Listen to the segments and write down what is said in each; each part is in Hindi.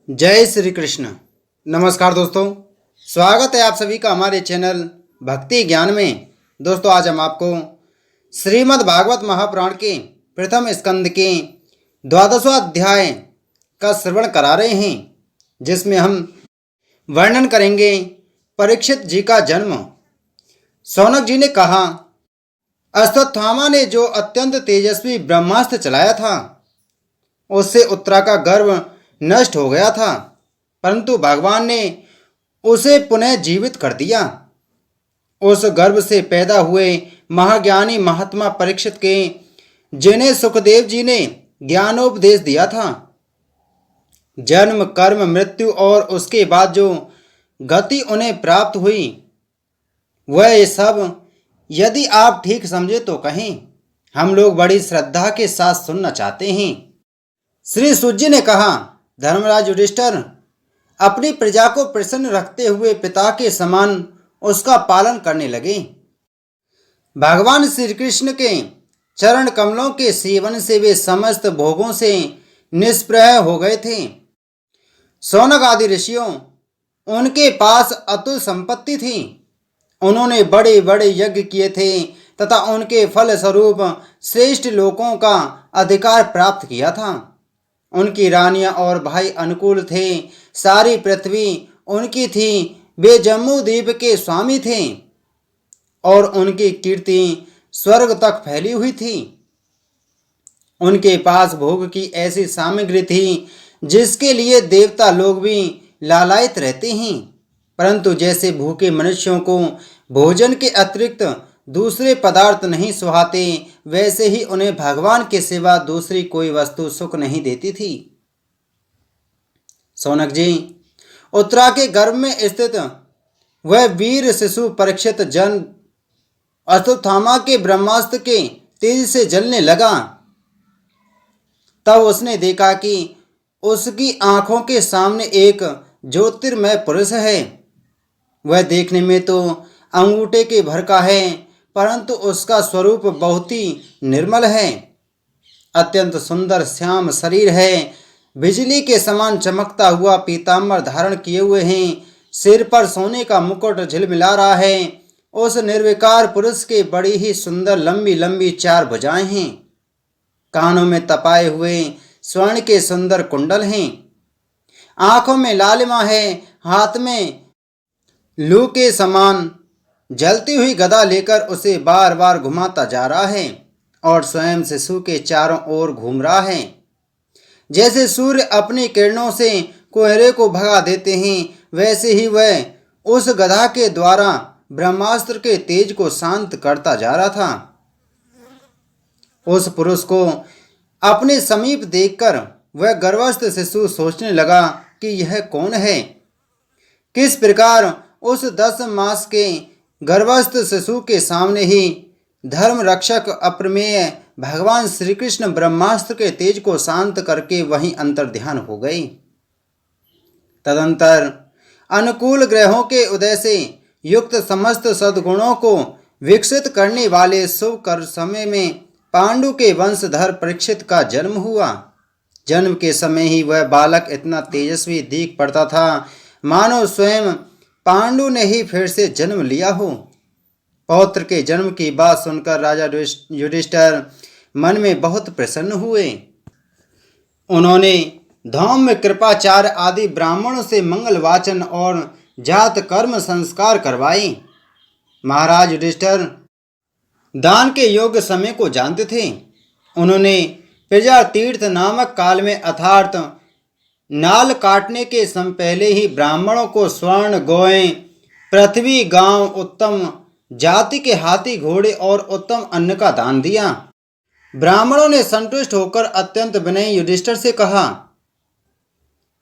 जय श्री कृष्ण। नमस्कार दोस्तों, स्वागत है आप सभी का हमारे चैनल भक्ति ज्ञान में। दोस्तों, आज हम आपको श्रीमद् भागवत महापुराण के प्रथम स्कंद के 12वां अध्याय का श्रवण करा रहे हैं, जिसमें हम वर्णन करेंगे परीक्षित जी का जन्म। शौनक जी ने कहा, अश्वत्थामा ने जो अत्यंत तेजस्वी ब्रह्मास्त्र चलाया था, उससे उत्तरा का गर्व नष्ट हो गया था, परंतु भगवान ने उसे पुनः जीवित कर दिया। उस गर्भ से पैदा हुए महाज्ञानी महात्मा परीक्षित के, जिन्हें सुखदेव जी ने ज्ञानोपदेश दिया था, जन्म कर्म मृत्यु और उसके बाद जो गति उन्हें प्राप्त हुई, वह सब यदि आप ठीक समझे तो कहें। हम लोग बड़ी श्रद्धा के साथ सुनना चाहते हैं। श्री सूत जी ने कहा, धर्मराज युधिष्ठिर अपनी प्रजा को प्रसन्न रखते हुए पिता के समान उसका पालन करने लगे। भगवान श्री कृष्ण के चरण कमलों के सेवन से वे समस्त भोगों से निष्प्रह हो गए थे। शौनक आदि ऋषियों, उनके पास अतुल संपत्ति थी। उन्होंने बड़े बड़े यज्ञ किए थे तथा उनके फल स्वरूप श्रेष्ठ लोकों का अधिकार प्राप्त किया था। उनकी रानियां और भाई अनुकूल थे। सारी पृथ्वी उनकी थी। वे जम्मू द्वीप के स्वामी थे और उनकी कीर्ति स्वर्ग तक फैली हुई थी। उनके पास भोग की ऐसी सामग्री थी जिसके लिए देवता लोग भी लालायित रहते हैं, परंतु जैसे भूखे मनुष्यों को भोजन के अतिरिक्त दूसरे पदार्थ नहीं सुहाते, वैसे ही उन्हें भगवान के सिवा दूसरी कोई वस्तु सुख नहीं देती थी। शौनक जी, उत्तरा के गर्भ में स्थित वह वीर शिशु परीक्षित जन अश्वत्थामा के ब्रह्मास्त्र के तेज से जलने लगा। तब उसने देखा कि उसकी आंखों के सामने एक ज्योतिर्मय पुरुष है। वह देखने में तो अंगूठे के भर का है, परंतु उसका स्वरूप बहुत ही निर्मल है। अत्यंत सुंदर श्याम शरीर है। बिजली के समान चमकता हुआ पीताम्बर धारण किए हुए हैं। सिर पर सोने का मुकुट झिलमिला रहा है। उस निर्विकार पुरुष के बड़ी ही सुंदर लंबी लंबी 4 भुजाएं हैं। कानों में तपाए हुए स्वर्ण के सुंदर कुंडल हैं। आंखों में लालिमा है। हाथ में लू के समान जलती हुई गदा लेकर उसे बार बार घुमाता जा रहा है और स्वयं शिशु के चारों ओर घूम रहा है। जैसे सूर्य अपनी किरणों से कोहरे को भगा देते हैं, वैसे ही वह उस गदा के द्वारा ब्रह्मास्त्र के तेज को शांत करता जा रहा था। उस पुरुष को अपने समीप देखकर वह गर्भस्थ शिशु सोचने लगा कि यह कौन है। किस प्रकार उस 10 मास के गर्भस्थ शिशु के सामने ही धर्म रक्षक अप्रमेय भगवान श्री कृष्ण ब्रह्मास्त्र के तेज को शांत करके वहीं अंतर्ध्यान हो गए। तदंतर अनुकूल ग्रहों के उदय से युक्त समस्त सद्गुणों को विकसित करने वाले शुभ कर समय में पांडु के वंशधर परीक्षित का जन्म हुआ। जन्म के समय ही वह बालक इतना तेजस्वी दिख पड़ता था, मानो स्वयं पांडु ने ही फिर से जन्म लिया हो। पौत्र के जन्म की बात सुनकर राजा युधिष्ठिर मन में बहुत प्रसन्न हुए। उन्होंने धौम्य कृपाचार्य आदि ब्राह्मणों से मंगल वाचन और जात कर्म संस्कार करवाए। महाराज युधिष्ठिर दान के योग्य समय को जानते थे। उन्होंने प्रजा तीर्थ नामक काल में अर्थात नाल काटने के सम पहले ही ब्राह्मणों को स्वर्ण गौएं, पृथ्वी, गांव, उत्तम जाति के हाथी घोड़े और उत्तम अन्न का दान दिया। ब्राह्मणों ने संतुष्ट होकर अत्यंत विनयी युधिष्ठिर से कहा,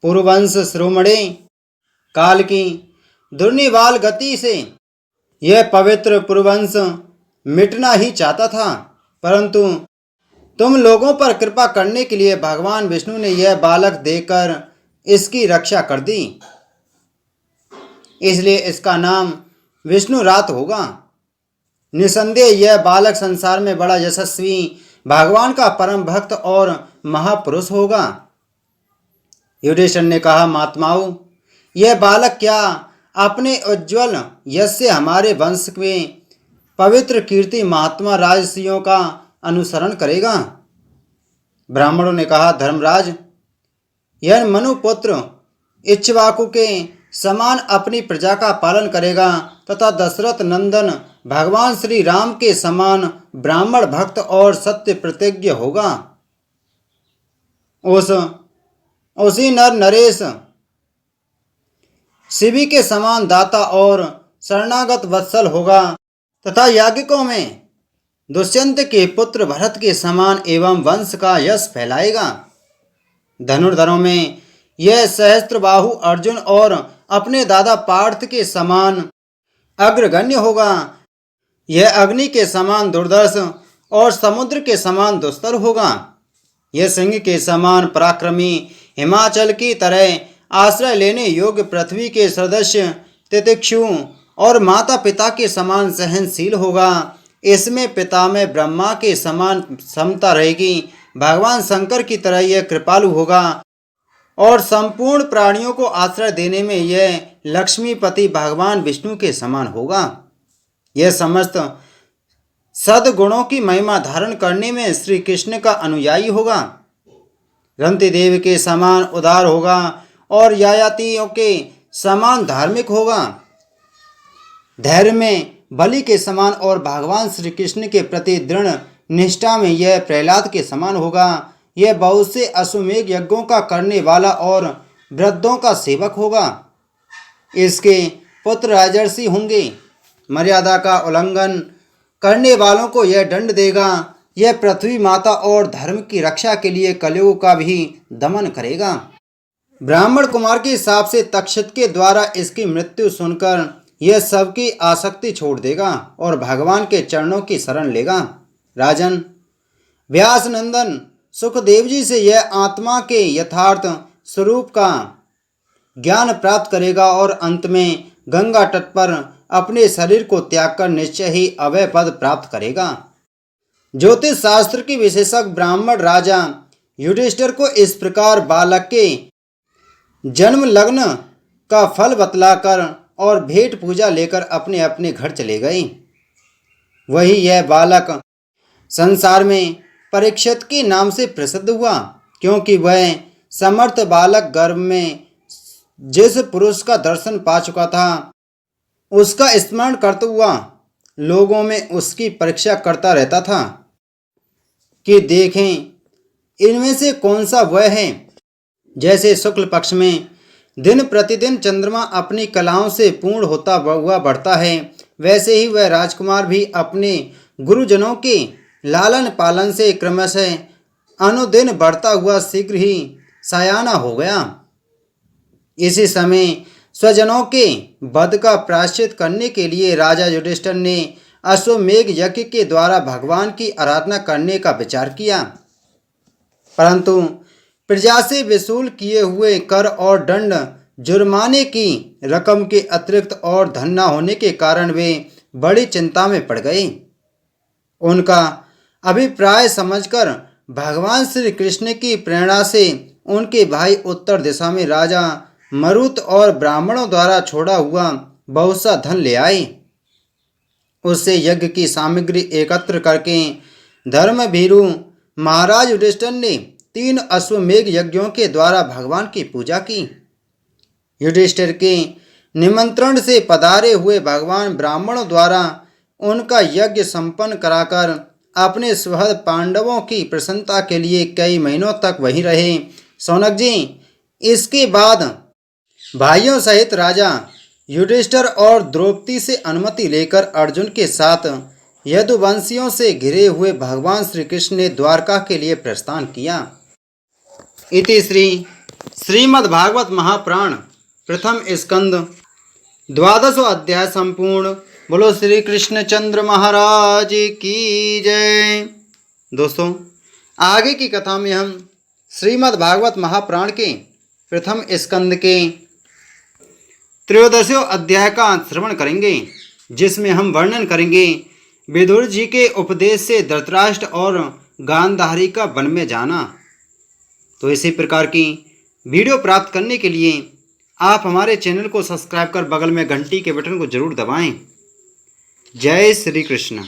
पूर्ववंश शिरोमणे काल की दुर्निवाल गति से यह पवित्र पूर्ववंश मिटना ही चाहता था, परंतु तुम लोगों पर कृपा करने के लिए भगवान विष्णु ने यह बालक देकर इसकी रक्षा कर दी। इसलिए इसका नाम विष्णु रात होगा। निसंदेह यह बालक संसार में बड़ा यशस्वी, भगवान का परम भक्त और महापुरुष होगा। युधिष्ठिर ने कहा, महात्माओं, यह बालक क्या अपने उज्ज्वल यश से हमारे वंश में पवित्र कीर्ति महात्मा राजर्षियों का अनुसरण करेगा? ब्राह्मणों ने कहा, धर्मराज, यह मनुपुत्र इक्ष्वाकु के समान अपनी प्रजा का पालन करेगा तथा दशरथ नंदन भगवान श्री राम के समान ब्राह्मण भक्त और सत्य प्रतिज्ञ होगा। उसी नर नरेश शिवी के समान दाता और शरणागत वत्सल होगा तथा याज्ञिकों में दुष्यंत के पुत्र भरत के समान एवं वंश का यश फैलाएगा। धनुर्धरों में यह सहस्त्रबाहु अर्जुन और अपने दादा पार्थ के समान अग्रगण्य होगा। यह अग्नि के समान दुर्धर्ष और समुद्र के समान दुस्तर होगा। यह सिंह के समान पराक्रमी, हिमाचल की तरह आश्रय लेने योग्य पृथ्वी के सदस्य तितिक्षु और माता पिता के समान सहनशील होगा। इसमें पिता में ब्रह्मा के समान समता रहेगी। भगवान शंकर की तरह यह कृपालु होगा और संपूर्ण प्राणियों को आश्रय देने में यह लक्ष्मीपति भगवान विष्णु के समान होगा। यह समस्त सद्गुणों की महिमा धारण करने में श्री कृष्ण का अनुयायी होगा। रंति देव के समान उदार होगा और यायातियों के समान धार्मिक होगा। धैर्य में बलि के समान और भगवान श्री कृष्ण के प्रति दृढ़ निष्ठा में यह प्रहलाद के समान होगा। यह बहुत से अश्वमेध यज्ञों का करने वाला और वृद्धों का सेवक होगा। इसके पुत्र राजर्षि होंगे। मर्यादा का उल्लंघन करने वालों को यह दंड देगा। यह पृथ्वी माता और धर्म की रक्षा के लिए कलयुग का भी दमन करेगा। ब्राह्मण कुमार के हिसाब से तक्षक के द्वारा इसकी मृत्यु सुनकर यह सबकी आसक्ति छोड़ देगा और भगवान के चरणों की शरण लेगा। राजन, व्यास नंदन सुखदेव जी से यह आत्मा के यथार्थ स्वरूप का ज्ञान प्राप्त करेगा और अंत में गंगा तट पर अपने शरीर को त्याग कर निश्चय ही अभय पद प्राप्त करेगा। ज्योतिष शास्त्र की विशेषज्ञ ब्राह्मण राजा युधिष्ठिर को इस प्रकार बालक के जन्म लग्न का फल बतलाकर और भेंट पूजा लेकर अपने अपने घर चले गए। वही यह बालक संसार में परीक्षित के नाम से प्रसिद्ध हुआ, क्योंकि वह समर्थ बालक गर्भ में जिस पुरुष का दर्शन पा चुका था उसका स्मरण करता हुआ लोगों में उसकी परीक्षा करता रहता था कि देखें इनमें से कौन सा वह है। जैसे शुक्ल पक्ष में दिन प्रतिदिन चंद्रमा अपनी कलाओं से पूर्ण होता हुआ बढ़ता है, वैसे ही वह राजकुमार भी अपने गुरुजनों के लालन पालन से क्रमशः अनुदिन बढ़ता हुआ शीघ्र ही सयाना हो गया। इसी समय स्वजनों के वध का प्रायश्चित करने के लिए राजा युधिष्ठिर ने अश्वमेध यज्ञ के द्वारा भगवान की आराधना करने का विचार किया, परंतु प्रजा से वसूल किए हुए कर और दंड जुर्माने की रकम के अतिरिक्त और धन न होने के कारण वे बड़ी चिंता में पड़ गए। उनका अभिप्राय समझकर भगवान श्री कृष्ण की प्रेरणा से उनके भाई उत्तर दिशा में राजा मरुत और ब्राह्मणों द्वारा छोड़ा हुआ बहुत सा धन ले आए। उससे यज्ञ की सामग्री एकत्र करके धर्मभीरु महाराज युधिष्ठिर ने 3 अश्वमेध यज्ञों के द्वारा भगवान की पूजा की। युधिष्ठिर के निमंत्रण से पधारे हुए भगवान ब्राह्मणों द्वारा उनका यज्ञ संपन्न कराकर अपने सुहृद पांडवों की प्रसन्नता के लिए कई महीनों तक वहीं रहे। सौनक जी, इसके बाद भाइयों सहित राजा युधिष्ठिर और द्रौपदी से अनुमति लेकर अर्जुन के साथ यदुवंशियों से घिरे हुए भगवान श्री कृष्ण ने द्वारका के लिए प्रस्थान किया। इति श्रीमद्भागवत महापुराण प्रथम स्कंद 12वां अध्याय संपूर्ण। बोलो श्री कृष्णचंद्र महाराज की जय। दोस्तों, आगे की कथा में हम श्रीमद्भागवत महापुराण के प्रथम स्कंद के 13वें अध्याय का श्रवण करेंगे, जिसमें हम वर्णन करेंगे विदुर जी के उपदेश से धृतराष्ट्र और गांधारी का वन में जाना। तो इसी प्रकार की वीडियो प्राप्त करने के लिए आप हमारे चैनल को सब्सक्राइब कर बगल में घंटी के बटन को जरूर दबाएं। जय श्री कृष्ण।